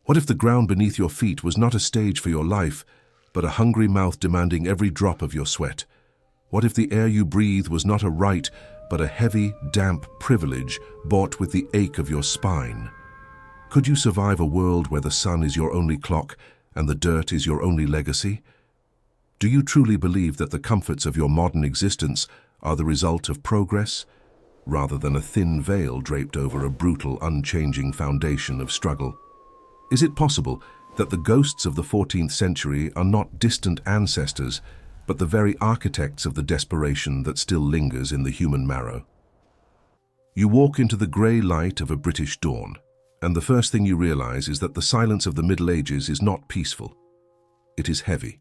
What if the ground beneath your feet was not a stage for your life, but a hungry mouth demanding every drop of your sweat? What if the air you breathe was not a right, but a heavy, damp privilege bought with the ache of your spine? Could you survive a world where the sun is your only clock and the dirt is your only legacy? Do you truly believe that the comforts of your modern existence are the result of progress, rather than a thin veil draped over a brutal, unchanging foundation of struggle? Is it possible that the ghosts of the 14th century are not distant ancestors, but the very architects of the desperation that still lingers in the human marrow? You walk into the grey light of a British dawn, and the first thing you realize is that the silence of the Middle Ages is not peaceful. It is heavy.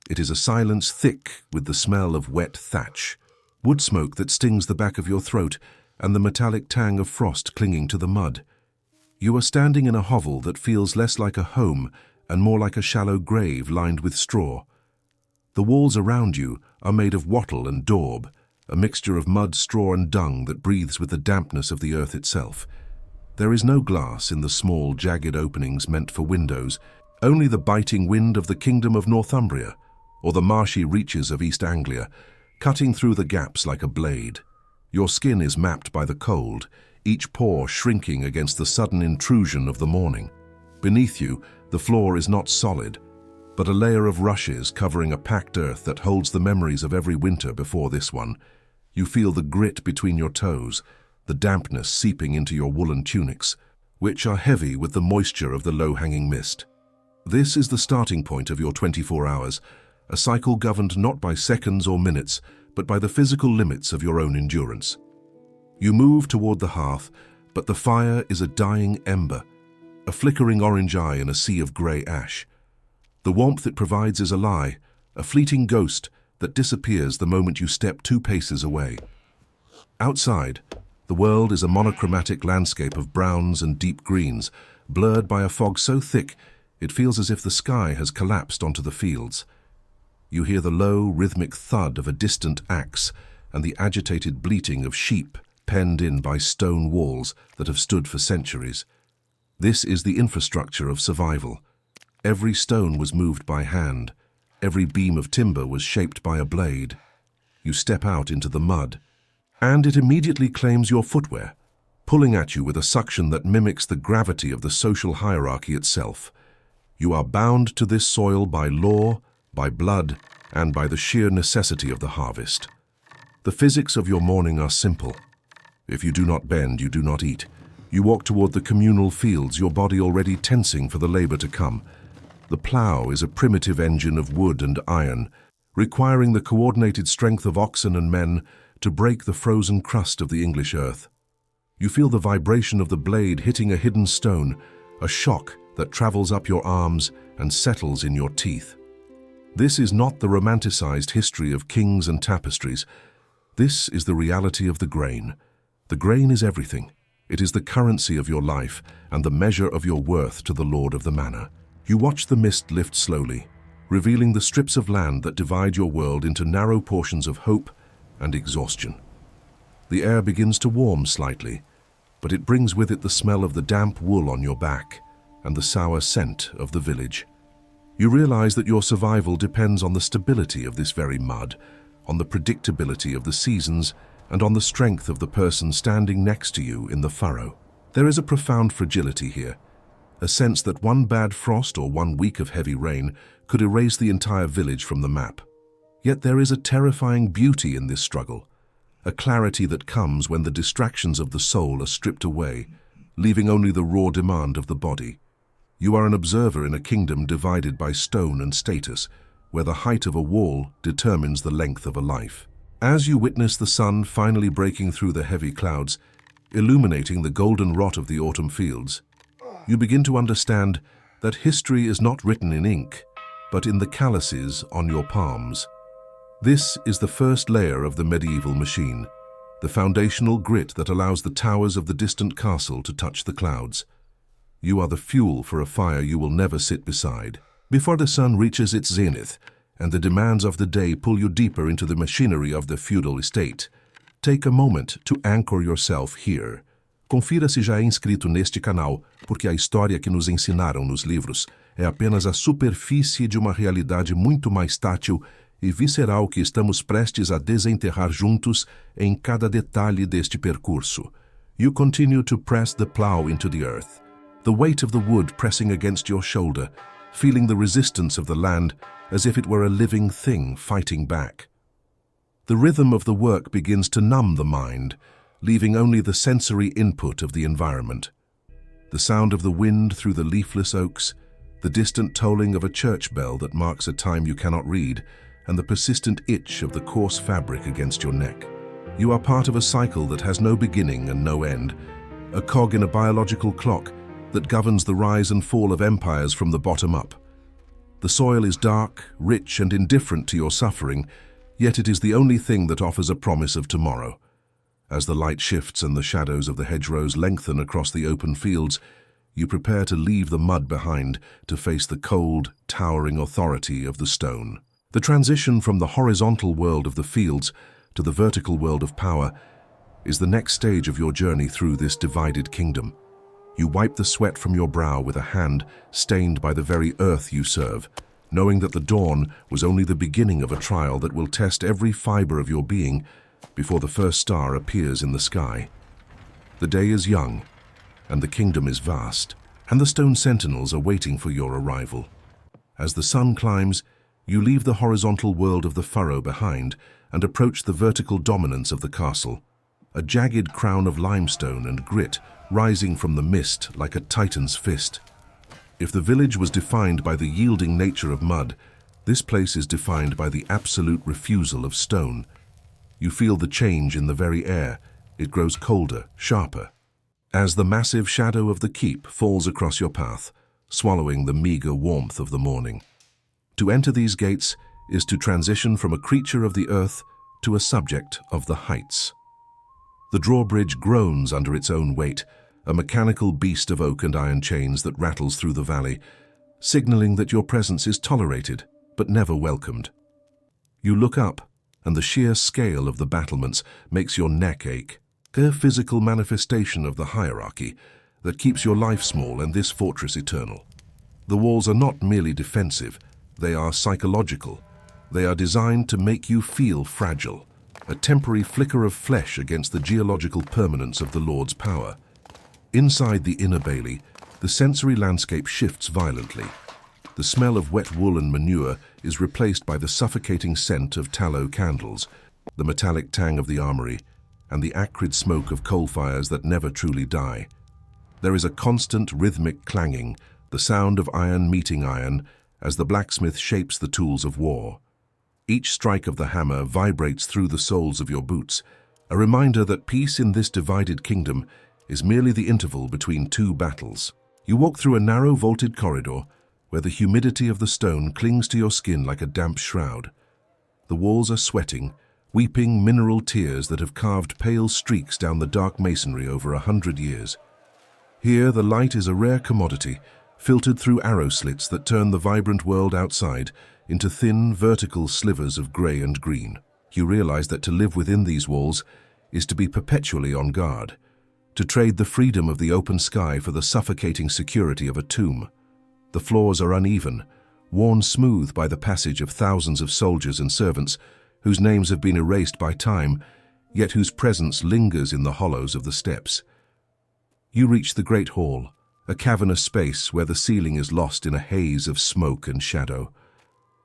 It is a silence thick with the smell of wet thatch, wood smoke that stings the back of your throat, and the metallic tang of frost clinging to the mud. You are standing in a hovel that feels less like a home and more like a shallow grave lined with straw. The walls around you are made of wattle and daub, a mixture of mud, straw and dung that breathes with the dampness of the earth itself. There is no glass in the small, jagged openings meant for windows, only the biting wind of the kingdom of Northumbria, or the marshy reaches of East Anglia, cutting through the gaps like a blade. Your skin is mapped by the cold, each pore shrinking against the sudden intrusion of the morning. Beneath you, the floor is not solid, but a layer of rushes covering a packed earth that holds the memories of every winter before this one. You feel the grit between your toes, the dampness seeping into your woolen tunics, which are heavy with the moisture of the low-hanging mist. This is the starting point of your 24 hours, a cycle governed not by seconds or minutes, but by the physical limits of your own endurance. You move toward the hearth, but the fire is a dying ember, a flickering orange eye in a sea of grey ash. The warmth it provides is a lie, a fleeting ghost that disappears the moment you step 2 paces away. Outside, the world is a monochromatic landscape of browns and deep greens, blurred by a fog so thick it feels as if the sky has collapsed onto the fields. You hear the low, rhythmic thud of a distant axe and the agitated bleating of sheep penned in by stone walls that have stood for centuries. This is the infrastructure of survival. Every stone was moved by hand. Every beam of timber was shaped by a blade. You step out into the mud, and it immediately claims your footwear, pulling at you with a suction that mimics the gravity of the social hierarchy itself. You are bound to this soil by law, by blood, and by the sheer necessity of the harvest. The physics of your morning are simple. If you do not bend, you do not eat. You walk toward the communal fields, your body already tensing for the labor to come. The plow is a primitive engine of wood and iron, requiring the coordinated strength of oxen and men to break the frozen crust of the English earth. You feel the vibration of the blade hitting a hidden stone, a shock that travels up your arms and settles in your teeth. This is not the romanticized history of kings and tapestries. This is the reality of the grain. The grain is everything. It is the currency of your life and the measure of your worth to the lord of the manor. You watch the mist lift slowly, revealing the strips of land that divide your world into narrow portions of hope and exhaustion. The air begins to warm slightly, but it brings with it the smell of the damp wool on your back and the sour scent of the village. You realize that your survival depends on the stability of this very mud, on the predictability of the seasons, and on the strength of the person standing next to you in the furrow. There is a profound fragility here, a sense that one bad frost or one week of heavy rain could erase the entire village from the map. Yet there is a terrifying beauty in this struggle, a clarity that comes when the distractions of the soul are stripped away, leaving only the raw demand of the body. You are an observer in a kingdom divided by stone and status, where the height of a wall determines the length of a life. As you witness the sun finally breaking through the heavy clouds, illuminating the golden rot of the autumn fields, you begin to understand that history is not written in ink, but in the calluses on your palms. This is the first layer of the medieval machine, the foundational grit that allows the towers of the distant castle to touch the clouds. You are the fuel for a fire you will never sit beside. Before the sun reaches its zenith, and the demands of the day pull you deeper into the machinery of the feudal estate, take a moment to anchor yourself here, Confira se já é inscrito neste canal, porque a história que nos ensinaram nos livros é apenas a superfície de uma realidade muito mais tátil e visceral que estamos prestes a desenterrar juntos em cada detalhe deste percurso. You continue to press the plow into the earth, the weight of the wood pressing against your shoulder, feeling the resistance of the land as if it were a living thing fighting back. The rhythm of the work begins to numb the mind, leaving only the sensory input of the environment. The sound of the wind through the leafless oaks, the distant tolling of a church bell that marks a time you cannot read, and the persistent itch of the coarse fabric against your neck. You are part of a cycle that has no beginning and no end, a cog in a biological clock that governs the rise and fall of empires from the bottom up. The soil is dark, rich, and indifferent to your suffering, yet it is the only thing that offers a promise of tomorrow. As the light shifts and the shadows of the hedgerows lengthen across the open fields, you prepare to leave the mud behind to face the cold, towering authority of the stone. The transition from the horizontal world of the fields to the vertical world of power is the next stage of your journey through this divided kingdom. You wipe the sweat from your brow with a hand stained by the very earth you serve, knowing that the dawn was only the beginning of a trial that will test every fiber of your being before the first star appears in the sky. The day is young, and the kingdom is vast, and the stone sentinels are waiting for your arrival. As the sun climbs, you leave the horizontal world of the furrow behind and approach the vertical dominance of the castle, a jagged crown of limestone and grit rising from the mist like a titan's fist. If the village was defined by the yielding nature of mud, this place is defined by the absolute refusal of stone. You feel the change in the very air. It grows colder, sharper, as the massive shadow of the keep falls across your path, swallowing the meager warmth of the morning. To enter these gates is to transition from a creature of the earth to a subject of the heights. The drawbridge groans under its own weight, a mechanical beast of oak and iron chains that rattles through the valley, signaling that your presence is tolerated but never welcomed. You look up, and the sheer scale of the battlements makes your neck ache, a physical manifestation of the hierarchy that keeps your life small and this fortress eternal. The walls are not merely defensive, they are psychological. They are designed to make you feel fragile, a temporary flicker of flesh against the geological permanence of the Lord's power. Inside the inner bailey, the sensory landscape shifts violently. The smell of wet wool and manure is replaced by the suffocating scent of tallow candles, the metallic tang of the armory, and the acrid smoke of coal fires that never truly die. There is a constant rhythmic clanging, the sound of iron meeting iron, as the blacksmith shapes the tools of war. Each strike of the hammer vibrates through the soles of your boots, a reminder that peace in this divided kingdom is merely the interval between two battles. You walk through a narrow vaulted corridor where the humidity of the stone clings to your skin like a damp shroud. The walls are sweating, weeping mineral tears that have carved pale streaks down the dark masonry over 100 years. Here the light is a rare commodity, filtered through arrow slits that turn the vibrant world outside into thin, vertical slivers of grey and green. You realize that to live within these walls is to be perpetually on guard, to trade the freedom of the open sky for the suffocating security of a tomb. The floors are uneven, worn smooth by the passage of thousands of soldiers and servants whose names have been erased by time, yet whose presence lingers in the hollows of the steps. You reach the great hall, a cavernous space where the ceiling is lost in a haze of smoke and shadow.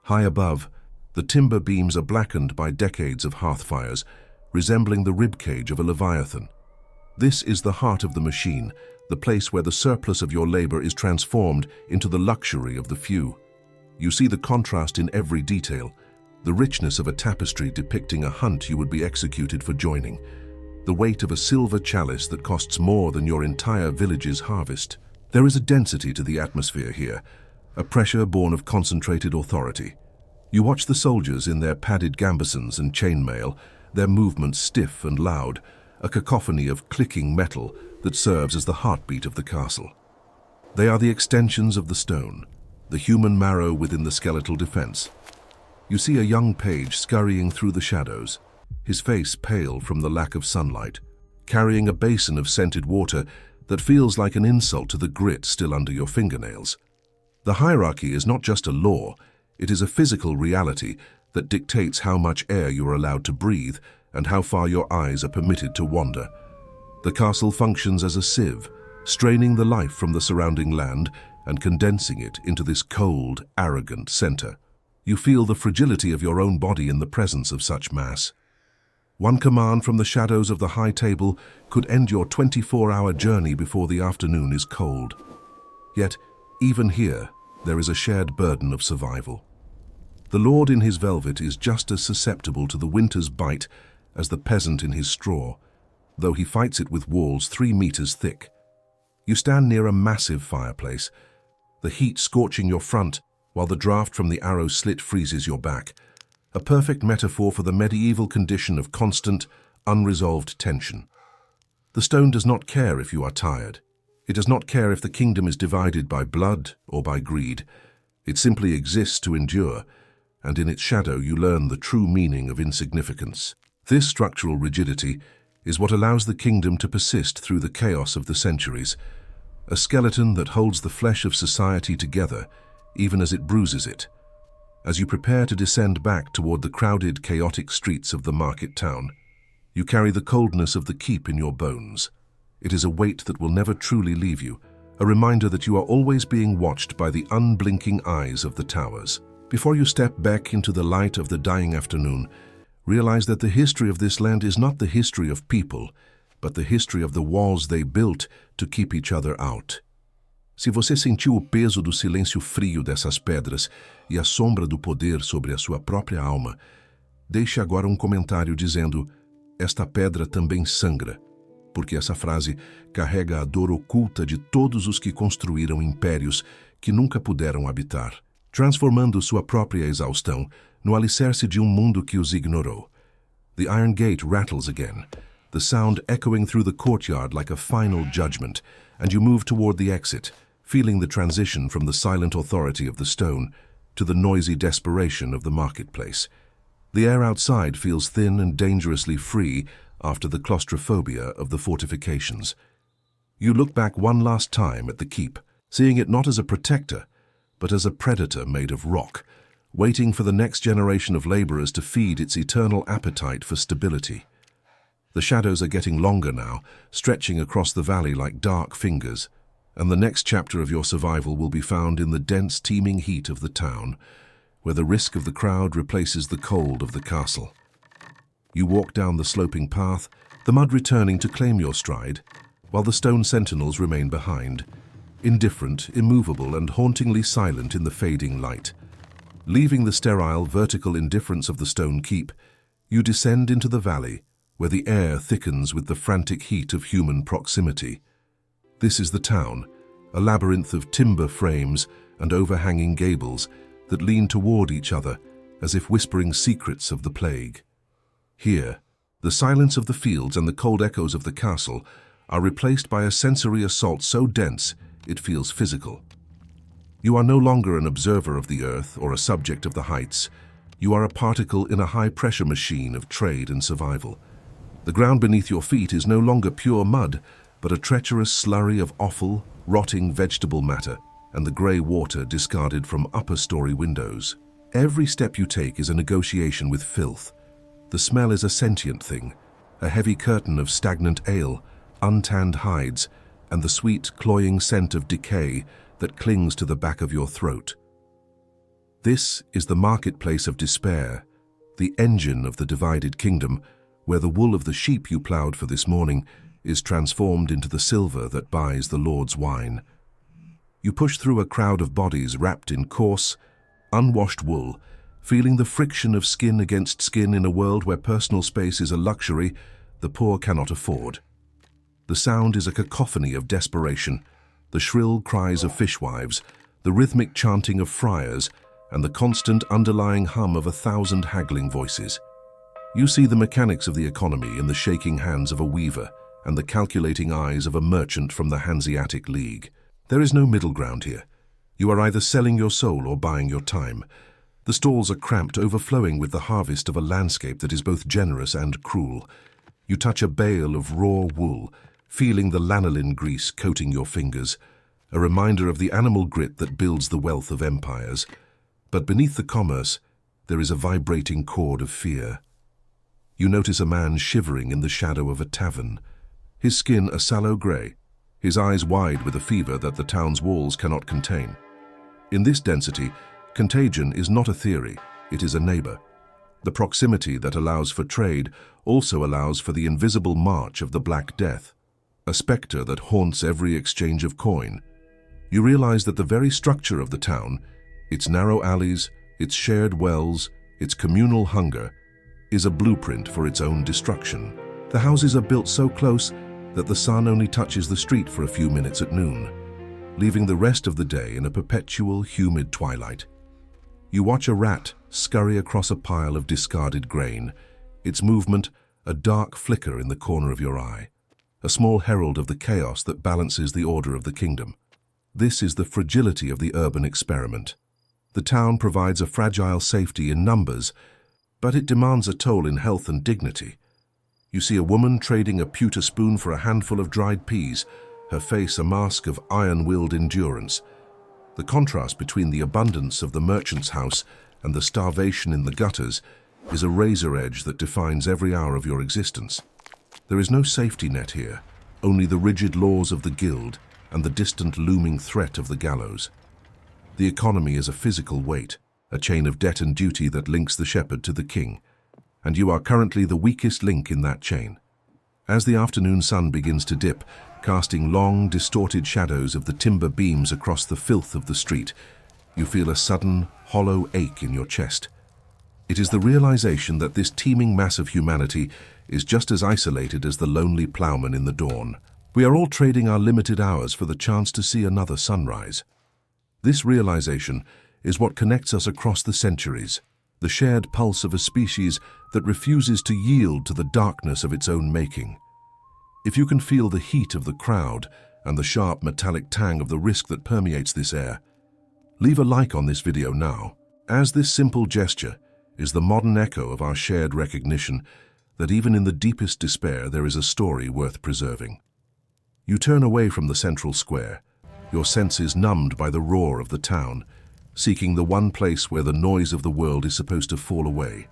High above, the timber beams are blackened by decades of hearth fires, resembling the ribcage of a leviathan. This is the heart of the machine, the place where the surplus of your labor is transformed into the luxury of the few. You see the contrast in every detail, the richness of a tapestry depicting a hunt you would be executed for joining, the weight of a silver chalice that costs more than your entire village's harvest. There is a density to the atmosphere here, a pressure born of concentrated authority. You watch the soldiers in their padded gambesons and chainmail, their movements stiff and loud, a cacophony of clicking metal that serves as the heartbeat of the castle. They are the extensions of the stone, the human marrow within the skeletal defense. You see a young page scurrying through the shadows, his face pale from the lack of sunlight. carrying a basin of scented water that feels like an insult to the grit still under your fingernails. The hierarchy is not just a law, it is a physical reality that dictates how much air you are allowed to breathe and how far your eyes are permitted to wander. The castle functions as a sieve, straining the life from the surrounding land and condensing it into this cold, arrogant center. You feel the fragility of your own body in the presence of such mass. One command from the shadows of the high table could end your 24-hour journey before the afternoon is cold. Yet, even here, there is a shared burden of survival. The lord in his velvet is just as susceptible to the winter's bite as the peasant in his straw, though he fights it with walls 3 meters thick. You stand near a massive fireplace, the heat scorching your front while the draft from the arrow slit freezes your back, a perfect metaphor for the medieval condition of constant, unresolved tension. The stone does not care if you are tired. It does not care if the kingdom is divided by blood or by greed. It simply exists to endure, and in its shadow you learn the true meaning of insignificance. This structural rigidity is what allows the kingdom to persist through the chaos of the centuries, a skeleton that holds the flesh of society together even as it bruises it. As you prepare to descend back toward the crowded, chaotic streets of the market town, you carry the coldness of the keep in your bones. It is a weight that will never truly leave you, a reminder that you are always being watched by the unblinking eyes of the towers. Before you step back into the light of the dying afternoon, realize that the history of this land is not the history of people, but the history of the walls they built to keep each other out. Se você sentiu o peso do silêncio frio dessas pedras e a sombra do poder sobre a sua própria alma, deixe agora um comentário dizendo: esta pedra também sangra, porque essa frase carrega a dor oculta de todos os que construíram impérios que nunca puderam habitar, transformando sua própria exaustão no alicerce de mundo que os ignorou. The iron gate rattles again, the sound echoing through the courtyard like a final judgment, and you move toward the exit, feeling the transition from the silent authority of the stone to the noisy desperation of the marketplace. The air outside feels thin and dangerously free after the claustrophobia of the fortifications. You look back one last time at the keep, seeing it not as a protector, but as a predator made of rock, waiting for the next generation of laborers to feed its eternal appetite for stability. The shadows are getting longer now, stretching across the valley like dark fingers, and the next chapter of your survival will be found in the dense, teeming heat of the town, where the risk of the crowd replaces the cold of the castle. You walk down the sloping path, the mud returning to claim your stride, while the stone sentinels remain behind, indifferent, immovable, and hauntingly silent in the fading light. Leaving the sterile, vertical indifference of the stone keep, you descend into the valley, where the air thickens with the frantic heat of human proximity. This is the town, a labyrinth of timber frames and overhanging gables that lean toward each other as if whispering secrets of the plague. Here, the silence of the fields and the cold echoes of the castle are replaced by a sensory assault so dense it feels physical. You are no longer an observer of the earth or a subject of the heights. You are a particle in a high-pressure machine of trade and survival. The ground beneath your feet is no longer pure mud, but a treacherous slurry of offal, rotting vegetable matter, and the grey water discarded from upper-story windows. Every step you take is a negotiation with filth. The smell is a sentient thing, a heavy curtain of stagnant ale, untanned hides, and the sweet, cloying scent of decay that clings to the back of your throat. This is the marketplace of despair, the engine of the divided kingdom, where the wool of the sheep you ploughed for this morning is transformed into the silver that buys the Lord's wine. You push through a crowd of bodies wrapped in coarse, unwashed wool, feeling the friction of skin against skin in a world where personal space is a luxury the poor cannot afford. The sound is a cacophony of desperation, the shrill cries of fishwives, the rhythmic chanting of friars, and the constant underlying hum of 1,000 haggling voices. You see the mechanics of the economy in the shaking hands of a weaver and the calculating eyes of a merchant from the Hanseatic League. There is no middle ground here. You are either selling your soul or buying your time. The stalls are cramped, overflowing with the harvest of a landscape that is both generous and cruel. You touch a bale of raw wool, feeling the lanolin grease coating your fingers, a reminder of the animal grit that builds the wealth of empires. But beneath the commerce, there is a vibrating chord of fear. You notice a man shivering in the shadow of a tavern, his skin a sallow grey, his eyes wide with a fever that the town's walls cannot contain. In this density, contagion is not a theory, it is a neighbour. The proximity that allows for trade also allows for the invisible march of the Black Death, a spectre that haunts every exchange of coin. You realize that the very structure of the town, its narrow alleys, its shared wells, its communal hunger, is a blueprint for its own destruction. The houses are built so close that the sun only touches the street for a few minutes at noon, leaving the rest of the day in a perpetual, humid twilight. You watch a rat scurry across a pile of discarded grain, its movement a dark flicker in the corner of your eye, a small herald of the chaos that balances the order of the kingdom. This is the fragility of the urban experiment. The town provides a fragile safety in numbers, but it demands a toll in health and dignity. You see a woman trading a pewter spoon for a handful of dried peas, her face a mask of iron-willed endurance. The contrast between the abundance of the merchant's house and the starvation in the gutters is a razor edge that defines every hour of your existence. There is no safety net here, only the rigid laws of the guild and the distant looming threat of the gallows. The economy is a physical weight, a chain of debt and duty that links the shepherd to the king, and you are currently the weakest link in that chain. As the afternoon sun begins to dip, casting long, distorted shadows of the timber beams across the filth of the street, you feel a sudden, hollow ache in your chest. It is the realization that this teeming mass of humanity is just as isolated as the lonely ploughman in the dawn. We are all trading our limited hours for the chance to see another sunrise. This realization is what connects us across the centuries, the shared pulse of a species that refuses to yield to the darkness of its own making. If you can feel the heat of the crowd and the sharp metallic tang of the risk that permeates this air, leave a like on this video now, as this simple gesture is the modern echo of our shared recognition that even in the deepest despair there is a story worth preserving. You turn away from the central square, your senses numbed by the roar of the town, seeking the one place where the noise of the world is supposed to fall away.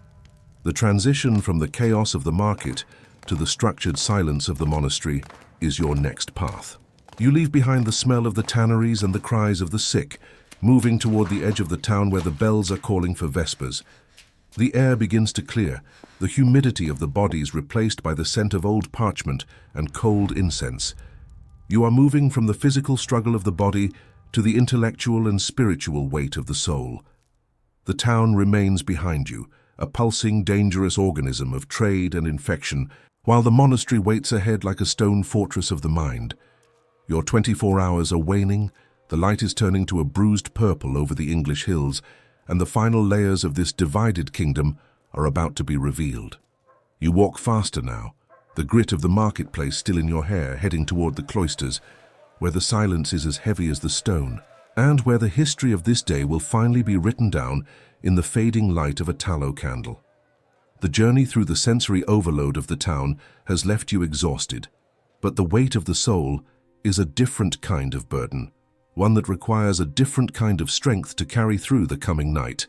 The transition from the chaos of the market to the structured silence of the monastery is your next path. You leave behind the smell of the tanneries and the cries of the sick, moving toward the edge of the town where the bells are calling for vespers. The air begins to clear, the humidity of the bodies replaced by the scent of old parchment and cold incense. You are moving from the physical struggle of the body to the intellectual and spiritual weight of the soul. The town remains behind you, a pulsing, dangerous organism of trade and infection, while the monastery waits ahead like a stone fortress of the mind. Your 24 hours are waning, the light is turning to a bruised purple over the English hills, and the final layers of this divided kingdom are about to be revealed. You walk faster now, the grit of the marketplace still in your hair, heading toward the cloisters, where the silence is as heavy as the stone, and where the history of this day will finally be written down in the fading light of a tallow candle. The journey through the sensory overload of the town has left you exhausted, but the weight of the soul is a different kind of burden, one that requires a different kind of strength to carry through the coming night.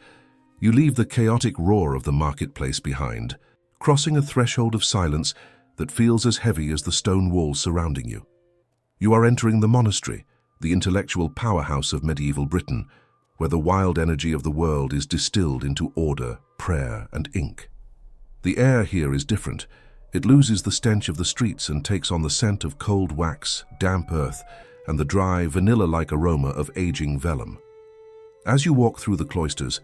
You leave the chaotic roar of the marketplace behind, crossing a threshold of silence that feels as heavy as the stone walls surrounding you. You are entering the monastery, the intellectual powerhouse of medieval Britain, where the wild energy of the world is distilled into order, prayer, and ink. The air here is different. It loses the stench of the streets and takes on the scent of cold wax, damp earth, and the dry, vanilla-like aroma of aging vellum. As you walk through the cloisters,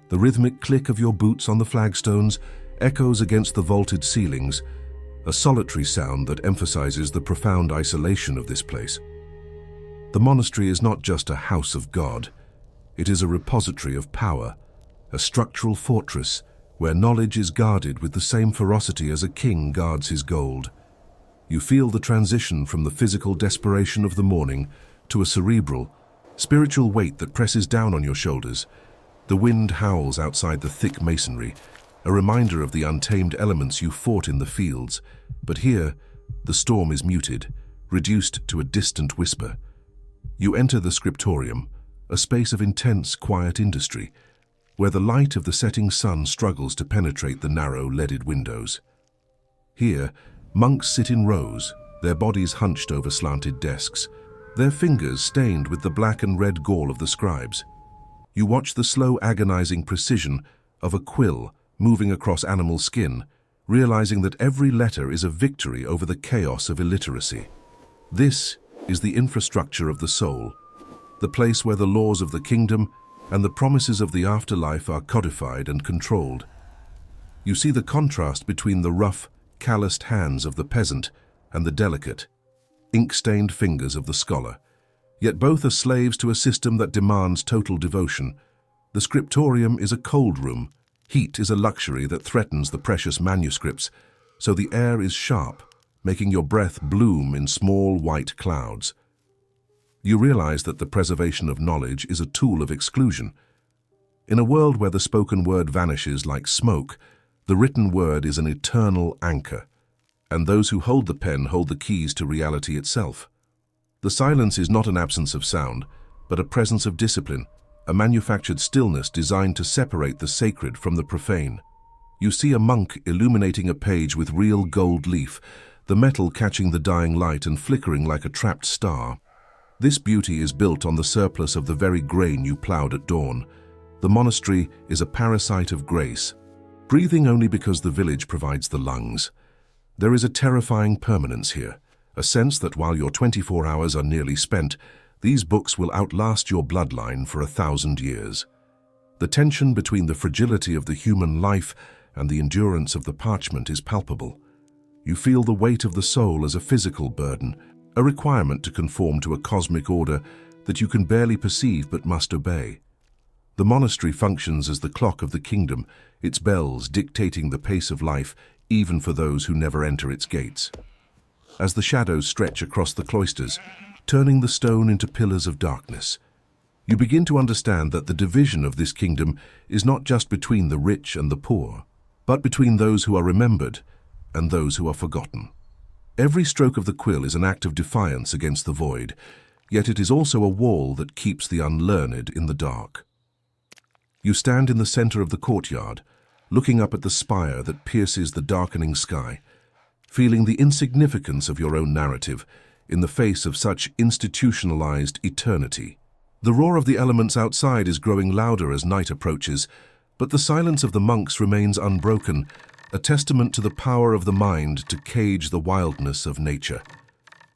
the rhythmic click of your boots on the flagstones echoes against the vaulted ceilings, a solitary sound that emphasizes the profound isolation of this place. The monastery is not just a house of God. It is a repository of power, a structural fortress where knowledge is guarded with the same ferocity as a king guards his gold. You feel the transition from the physical desperation of the morning to a cerebral, spiritual weight that presses down on your shoulders. The wind howls outside the thick masonry, a reminder of the untamed elements you fought in the fields. But here, the storm is muted, reduced to a distant whisper. You enter the scriptorium, a space of intense, quiet industry, where the light of the setting sun struggles to penetrate the narrow, leaded windows. Here, monks sit in rows, their bodies hunched over slanted desks, their fingers stained with the black and red gall of the scribes. You watch the slow, agonizing precision of a quill moving across animal skin, realizing that every letter is a victory over the chaos of illiteracy. This is the infrastructure of the soul, the place where the laws of the kingdom and the promises of the afterlife are codified and controlled. You see the contrast between the rough, calloused hands of the peasant and the delicate, ink-stained fingers of the scholar. Yet both are slaves to a system that demands total devotion. The scriptorium is a cold room. Heat is a luxury that threatens the precious manuscripts, so the air is sharp, making your breath bloom in small white clouds. You realize that the preservation of knowledge is a tool of exclusion. In a world where the spoken word vanishes like smoke, the written word is an eternal anchor, and those who hold the pen hold the keys to reality itself. The silence is not an absence of sound, but a presence of discipline, a manufactured stillness designed to separate the sacred from the profane. You see a monk illuminating a page with real gold leaf, the metal catching the dying light and flickering like a trapped star. This beauty is built on the surplus of the very grain you plowed at dawn. The monastery is a parasite of grace, breathing only because the village provides the lungs. There is a terrifying permanence here, a sense that while your 24 hours are nearly spent, these books will outlast your bloodline for 1,000 years. The tension between the fragility of the human life and the endurance of the parchment is palpable. You feel the weight of the soul as a physical burden, a requirement to conform to a cosmic order that you can barely perceive but must obey. The monastery functions as the clock of the kingdom, its bells dictating the pace of life even for those who never enter its gates. As the shadows stretch across the cloisters, turning the stone into pillars of darkness, you begin to understand that the division of this kingdom is not just between the rich and the poor, but between those who are remembered and those who are forgotten. Every stroke of the quill is an act of defiance against the void, yet it is also a wall that keeps the unlearned in the dark. You stand in the center of the courtyard, looking up at the spire that pierces the darkening sky, feeling the insignificance of your own narrative in the face of such institutionalized eternity. The roar of the elements outside is growing louder as night approaches, but the silence of the monks remains unbroken, a testament to the power of the mind to cage the wildness of nature.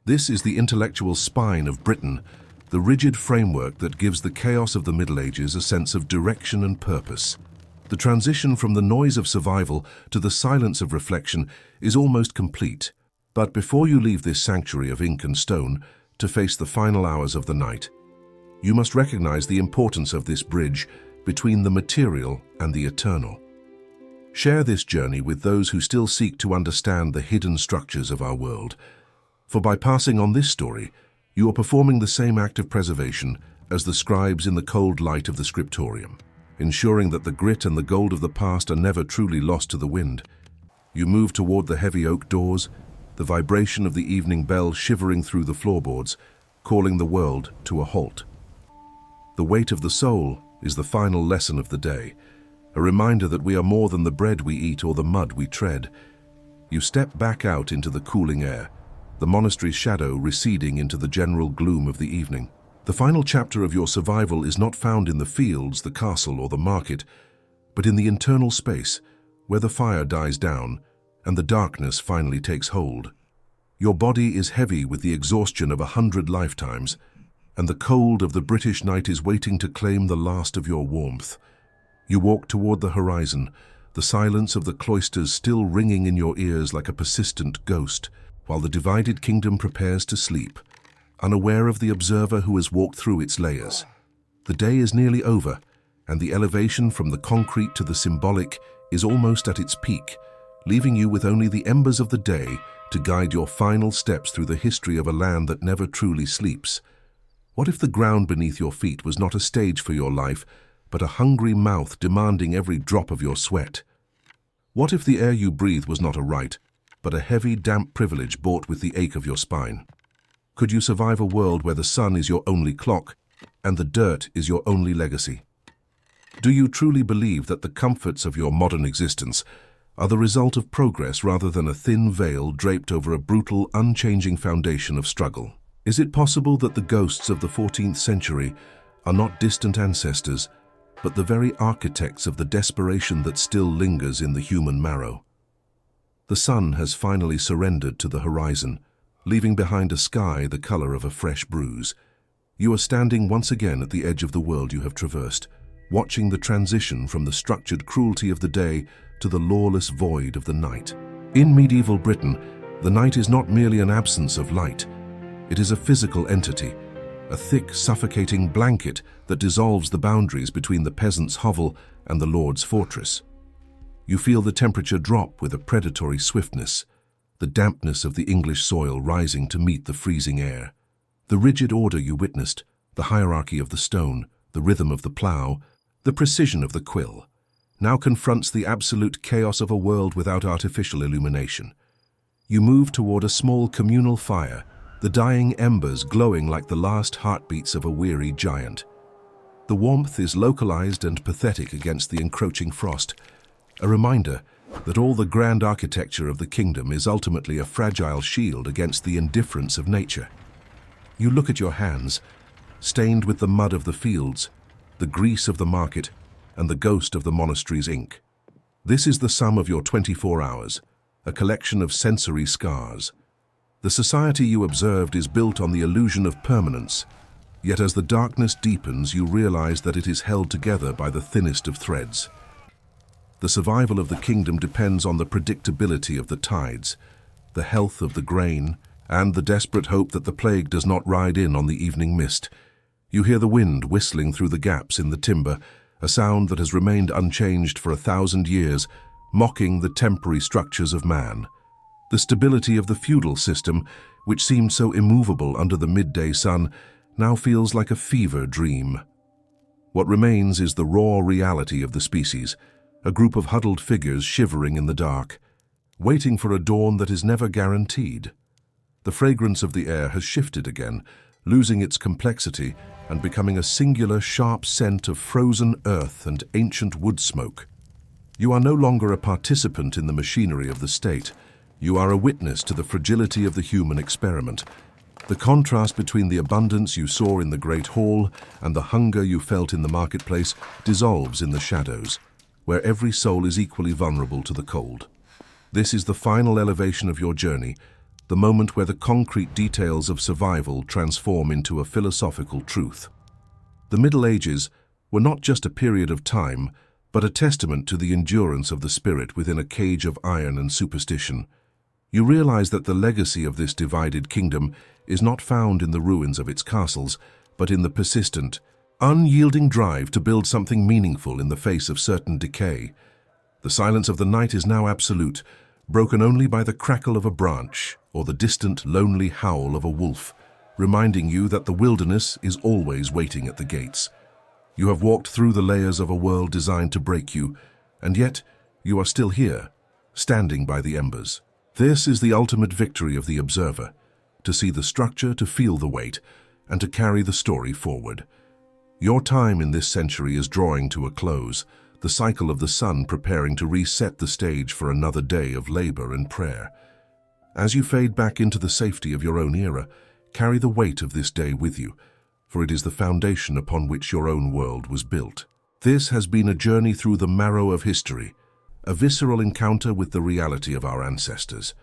This is the intellectual spine of Britain, the rigid framework that gives the chaos of the Middle Ages a sense of direction and purpose. The transition from the noise of survival to the silence of reflection is almost complete. But before you leave this sanctuary of ink and stone to face the final hours of the night, you must recognize the importance of this bridge between the material and the eternal. Share this journey with those who still seek to understand the hidden structures of our world, for by passing on this story, you are performing the same act of preservation as the scribes in the cold light of the scriptorium, ensuring that the grit and the gold of the past are never truly lost to the wind. You move toward the heavy oak doors, the vibration of the evening bell shivering through the floorboards, calling the world to a halt. The weight of the soul is the final lesson of the day, a reminder that we are more than the bread we eat or the mud we tread. You step back out into the cooling air, the monastery's shadow receding into the general gloom of the evening. The final chapter of your survival is not found in the fields, the castle, or the market, but in the internal space, where the fire dies down and the darkness finally takes hold. Your body is heavy with the exhaustion of 100 lifetimes, and the cold of the British night is waiting to claim the last of your warmth. You walk toward the horizon, the silence of the cloisters still ringing in your ears like a persistent ghost, while the divided kingdom prepares to sleep, unaware of the observer who has walked through its layers. The day is nearly over, and the elevation from the concrete to the symbolic is almost at its peak, leaving you with only the embers of the day to guide your final steps through the history of a land that never truly sleeps. What if the ground beneath your feet was not a stage for your life, but a hungry mouth demanding every drop of your sweat? What if the air you breathe was not a right, but a heavy, damp privilege bought with the ache of your spine? Could you survive a world where the sun is your only clock and the dirt is your only legacy? Do you truly believe that the comforts of your modern existence are the result of progress rather than a thin veil draped over a brutal, unchanging foundation of struggle? Is it possible that the ghosts of the 14th century are not distant ancestors, but the very architects of the desperation that still lingers in the human marrow? The sun has finally surrendered to the horizon, leaving behind a sky the color of a fresh bruise. You are standing once again at the edge of the world you have traversed, watching the transition from the structured cruelty of the day to the lawless void of the night. In medieval Britain, the night is not merely an absence of light. It is a physical entity, a thick, suffocating blanket that dissolves the boundaries between the peasant's hovel and the lord's fortress. You feel the temperature drop with a predatory swiftness, the dampness of the English soil rising to meet the freezing air. The rigid order you witnessed, the hierarchy of the stone, the rhythm of the plough, the precision of the quill, now confronts the absolute chaos of a world without artificial illumination. You move toward a small communal fire, the dying embers glowing like the last heartbeats of a weary giant. The warmth is localized and pathetic against the encroaching frost, a reminder that all the grand architecture of the kingdom is ultimately a fragile shield against the indifference of nature. You look at your hands, stained with the mud of the fields, the grease of the market, and the ghost of the monastery's ink. This is the sum of your 24 hours, a collection of sensory scars. The society you observed is built on the illusion of permanence, yet as the darkness deepens, you realize that it is held together by the thinnest of threads. The survival of the kingdom depends on the predictability of the tides, the health of the grain, and the desperate hope that the plague does not ride in on the evening mist. You hear the wind whistling through the gaps in the timber, a sound that has remained unchanged for 1,000 years, mocking the temporary structures of man. The stability of the feudal system, which seemed so immovable under the midday sun, now feels like a fever dream. What remains is the raw reality of the species, a group of huddled figures shivering in the dark, waiting for a dawn that is never guaranteed. The fragrance of the air has shifted again, losing its complexity and becoming a singular sharp scent of frozen earth and ancient wood smoke. You are no longer a participant in the machinery of the state. You are a witness to the fragility of the human experiment. The contrast between the abundance you saw in the great hall and the hunger you felt in the marketplace dissolves in the shadows, where every soul is equally vulnerable to the cold. This is the final elevation of your journey, the moment where the concrete details of survival transform into a philosophical truth. The Middle Ages were not just a period of time, but a testament to the endurance of the spirit within a cage of iron and superstition. You realize that the legacy of this divided kingdom is not found in the ruins of its castles, but in the persistent, unyielding drive to build something meaningful in the face of certain decay. The silence of the night is now absolute, broken only by the crackle of a branch or the distant, lonely howl of a wolf, reminding you that the wilderness is always waiting at the gates. You have walked through the layers of a world designed to break you, and yet you are still here, standing by the embers. This is the ultimate victory of the observer, to see the structure, to feel the weight, and to carry the story forward. Your time in this century is drawing to a close, the cycle of the sun preparing to reset the stage for another day of labor and prayer. As you fade back into the safety of your own era, carry the weight of this day with you, for it is the foundation upon which your own world was built. This has been a journey through the marrow of history, a visceral encounter with the reality of our ancestors.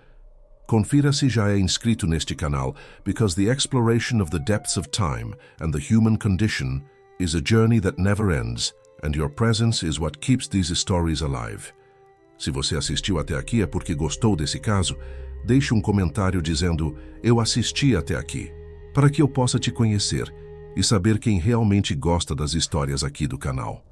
Confira-se já é inscrito neste canal, because the exploration of the depths of time and the human condition is a journey that never ends, and your presence is what keeps these stories alive. Se você assistiu até aqui é porque gostou desse caso, deixe um comentário dizendo "Eu assisti até aqui", para que eu possa te conhecer e saber quem realmente gosta das histórias aqui do canal.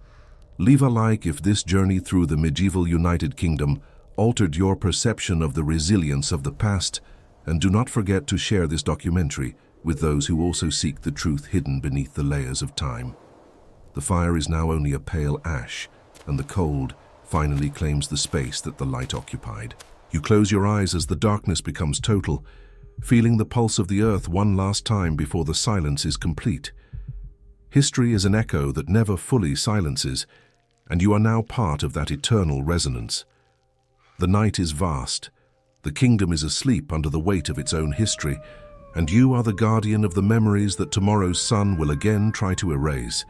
Leave a like if this journey through the medieval United Kingdom altered your perception of the resilience of the past, and do not forget to share this documentary with those who also seek the truth hidden beneath the layers of time. The fire is now only a pale ash, and the cold finally claims the space that the light occupied. You close your eyes as the darkness becomes total, feeling the pulse of the earth one last time before the silence is complete. History is an echo that never fully silences, and you are now part of that eternal resonance. The night is vast. The kingdom is asleep under the weight of its own history, and you are the guardian of the memories that tomorrow's sun will again try to erase.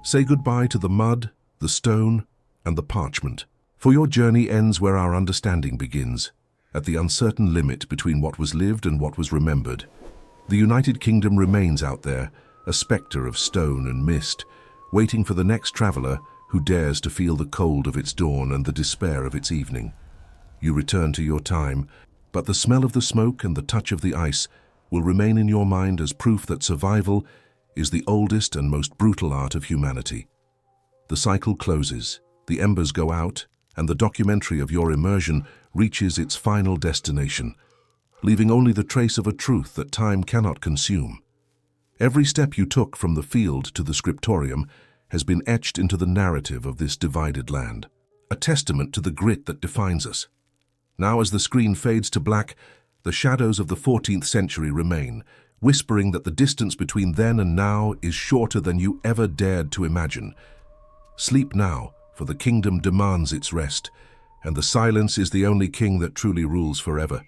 Say goodbye to the mud, the stone, and the parchment, for your journey ends where our understanding begins, at the uncertain limit between what was lived and what was remembered. The United Kingdom remains out there, a spectre of stone and mist, waiting for the next traveler who dares to feel the cold of its dawn and the despair of its evening. You return to your time, but the smell of the smoke and the touch of the ice will remain in your mind as proof that survival is the oldest and most brutal art of humanity. The cycle closes, the embers go out, and the documentary of your immersion reaches its final destination, leaving only the trace of a truth that time cannot consume. Every step you took from the field to the scriptorium has been etched into the narrative of this divided land, a testament to the grit that defines us. Now, as the screen fades to black, the shadows of the 14th century remain, whispering that the distance between then and now is shorter than you ever dared to imagine. Sleep now, for the kingdom demands its rest, and the silence is the only king that truly rules forever.